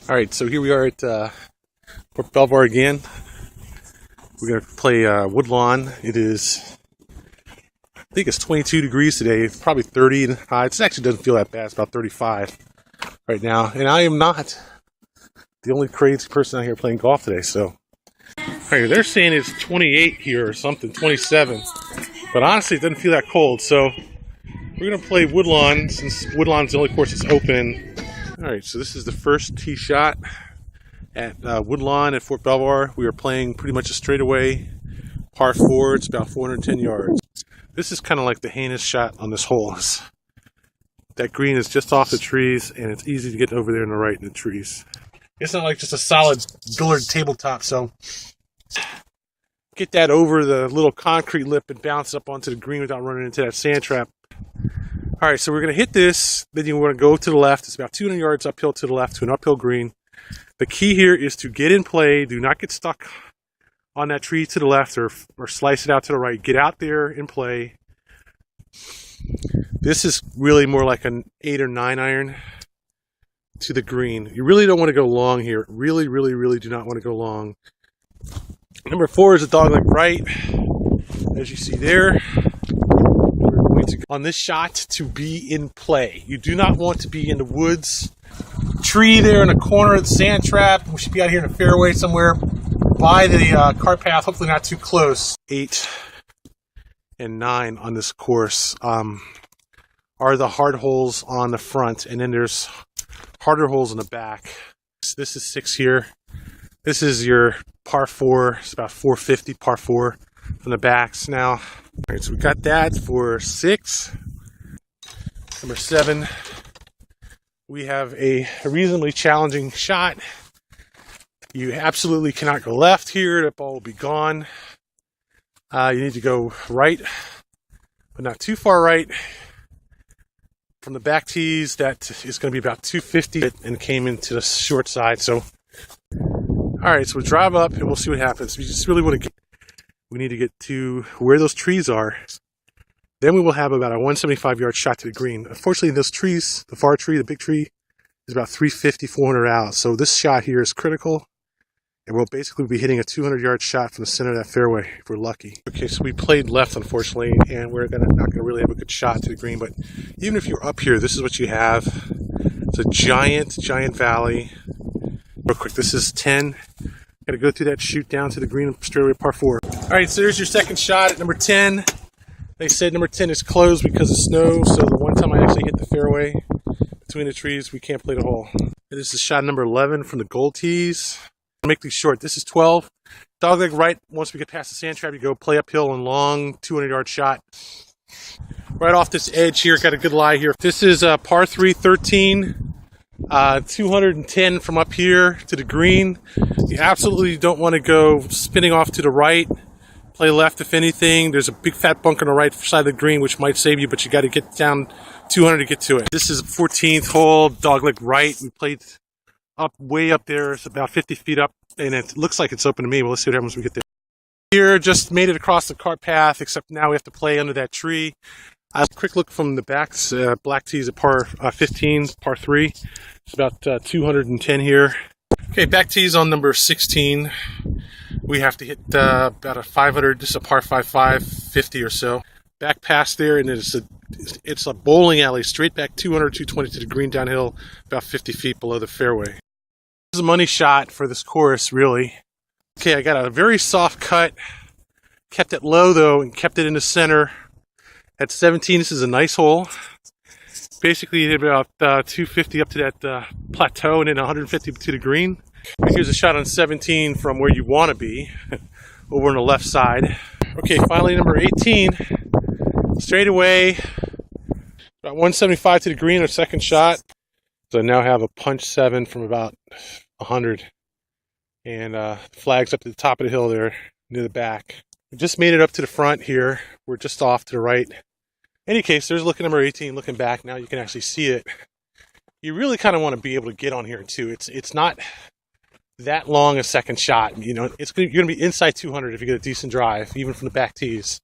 All right, so here we are at Fort Belvoir again. We're going to play Woodlawn. It is, I think it's 22 degrees today. It's probably 30 and high. It actually doesn't feel that bad. It's about 35 right now. And I am not the only crazy person out here playing golf today. So, all right, they're saying it's 28 here or something, 27. But honestly, it doesn't feel that cold. So we're going to play Woodlawn since Woodlawn's the only course that's open. All right, so this is the first tee shot at Woodlawn at Fort Belvoir. We are playing pretty much a straightaway par 4. It's about 410 yards. This is kind of like the heinous shot on this hole. That green is just off the trees, and it's easy to get over there on the right in the trees. It's not like just a solid billiard tabletop, so get that over the little concrete lip and bounce up onto the green without running into that sand trap. All right, so we're going to hit this, then you want to go to the left. It's about 200 yards uphill to the left to an uphill green. The key here is to get in play. Do not get stuck on that tree to the left or slice it out to the right. Get out there and play. This is really more like an 8 or 9 iron to the green. You really don't want to go long here. Really, really, really do not want to go long. Number 4 is a dogleg right, as you see there. On this shot to be in play. You do not want to be in the woods. Tree there in the corner of the sand trap. We should be out here in the fairway somewhere by the cart path, hopefully not too close. 8 and 9 on this course are the hard holes on the front, and then there's harder holes in the back. So this is 6 here. This is your par 4. It's about 450 par 4 from the backs now. All right, so we got that for 6. Number 7, we have a reasonably challenging shot. You absolutely cannot go left here. That ball will be gone. You need to go right, but not too far right. From the back tees, that is going to be about 250 and came into the short side. So, all right, so we'll drive up and we'll see what happens. We just really want to we need to get to where those trees are. Then we will have about a 175-yard shot to the green. Unfortunately, those trees, the far tree, the big tree, is about 350, 400 out. So this shot here is critical. And we'll basically be hitting a 200-yard shot from the center of that fairway if we're lucky. Okay, so we played left, unfortunately, and we're not going to really have a good shot to the green. But even if you're up here, this is what you have. It's a giant, giant valley. Real quick, this is 10. Got to go through that chute down to the green straightaway par 4. All right, so there's your second shot at number 10. They said number 10 is closed because of snow, so the one time I actually hit the fairway between the trees, we can't play the hole. This is shot number 11 from the gold tees. I'll make these short. This is 12. Dogleg right, once we get past the sand trap, you go play uphill and long 200-yard shot. Right off this edge here, got a good lie here. This is par 3, 13. 210 from up here to the green. You absolutely don't want to go spinning off to the right. Play left if anything. There's a big fat bunk on the right side of the green which might save you, but you got to get down 200 to get to it. This is 14th hole, dogleg right. We played up way up there. It's about 50 feet up, and it looks like it's open to me. Well, let's see what happens when we get there. Here, just made it across the cart path, except now we have to play under that tree. A quick look from the backs. Black tees at par 15, par 3. It's about 210 here. Okay, back tees on number 16. We have to hit about a 500. This is a par 5, 550 or so. Back past there, and it's a bowling alley straight back 200, 220 to the green downhill, about 50 feet below the fairway. This is a money shot for this course, really. Okay, I got a very soft cut. Kept it low though, and kept it in the center. At 17, this is a nice hole. Basically, you hit about 250 up to that plateau and then 150 to the green. Here's a shot on 17 from where you want to be, over on the left side. Okay, finally, number 18. Straight away, about 175 to the green, our second shot. So I now have a punch 7 from about 100. And flags up to the top of the hill there, near the back. We just made it up to the front here. We're just off to the right. In any case, there's looking number 18, looking back. Now you can actually see it. You really kind of want to be able to get on here too. It's not that long a second shot. You know, you're going to be inside 200 if you get a decent drive, even from the back tees.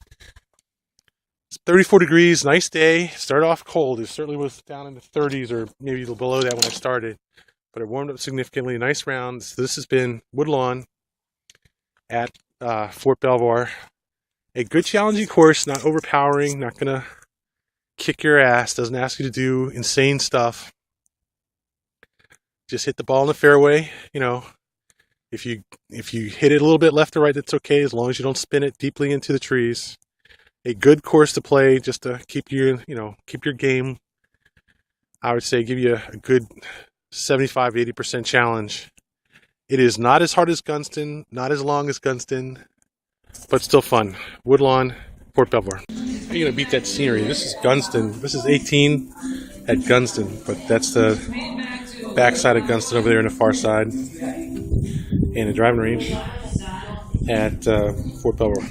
It's 34 degrees, nice day. Started off cold. It certainly was down in the 30s or maybe below that when I started. but it warmed up significantly. Nice rounds. This has been Woodlawn at Fort Belvoir. A good challenging course, not overpowering, not going to kick your ass, doesn't ask you to do insane stuff. Just hit the ball in the fairway. You know, if you hit it a little bit left or right, that's okay, as long as you don't spin it deeply into the trees. A good course to play, just to keep you, keep your game. I would say give you a good 75-80% challenge. It is not as hard as Gunston, not as long as Gunston, but still fun. Woodlawn, Fort Belvoir. How are you gonna beat that scenery? This is Gunston. This is 18 at Gunston, but that's the backside of Gunston over there on the far side, and a driving range at Fort Belvoir.